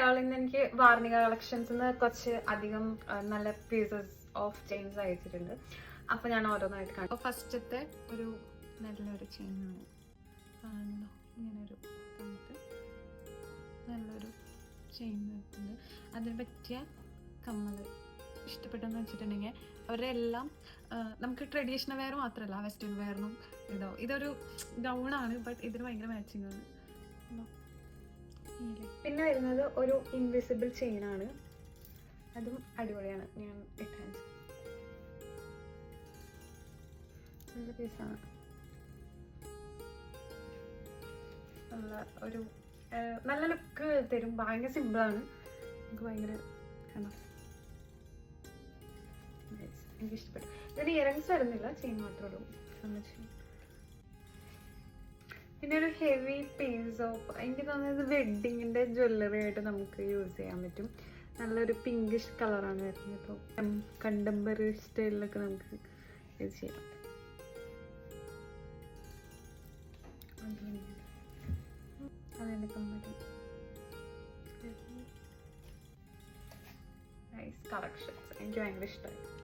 അവളിൽ നിന്ന് എനിക്ക് വാർണിക കളക്ഷൻസ് കുറച്ച് അധികം നല്ല പീസസ് ഓഫ് ചെയിൻസ് അയച്ചിട്ടുണ്ട്. അപ്പൊ ഞാൻ ഓരോന്നായിട്ട് കാണും. അപ്പോൾ ഫസ്റ്റത്തെ ഒരു നല്ലൊരു ചെയിനാണ് കാണുന്നു. ഇങ്ങനൊരു നല്ലൊരു ചെയിൻ വരുന്നുണ്ട്. അതിന് പറ്റിയ കമ്മൽ ഇഷ്ടപ്പെട്ടെന്ന് വെച്ചിട്ടുണ്ടെങ്കിൽ അവരുടെ എല്ലാം നമുക്ക് ട്രഡീഷണൽ വെയർ മാത്രമല്ല, വെസ്റ്റേൺ വെയറിനും ഇതൊരു ഗൗണാണ്, ബട്ട് ഇതിന് ഭയങ്കര മാച്ചിങ് ആണ്. പിന്നെ വരുന്നത് ഒരു ഇൻവിസിബിൾ ചെയിനാണ്. അതും അടിപൊളിയാണ്. ഞാൻ ഇട്ടാൻ നല്ല പീസാണ്. നല്ല ഒരു നല്ല ലുക്ക് തരും. ഭയങ്കര സിമ്പിളാണ്. നമുക്ക് ഭയങ്കര എനിക്ക് ഇഷ്ടപ്പെട്ടു. ഇതിന് ഇയറിങ്സ് വരുന്നില്ല, ചെയിൻ മാത്രമേ ഉള്ളൂ. പിന്നെ ഒരു ഹെവി പീസ് ഓഫ്, എനിക്ക് തോന്നുന്നത് വെഡ്ഡിങ്ങിൻ്റെ ജ്വല്ലറി ആയിട്ട് നമുക്ക് യൂസ് ചെയ്യാൻ പറ്റും. നല്ലൊരു പിങ്കിഷ് കളറാണ് വരുന്നത്. ഇപ്പോൾ കണ്ടംപററി സ്റ്റൈലിലൊക്കെ നമുക്ക് യൂസ് ചെയ്യാം. അതിൻ്റെ കമ്പനി നൈസ് കളക്ഷൻസ് എനിക്ക് ഭയങ്കര ഇഷ്ടമായി.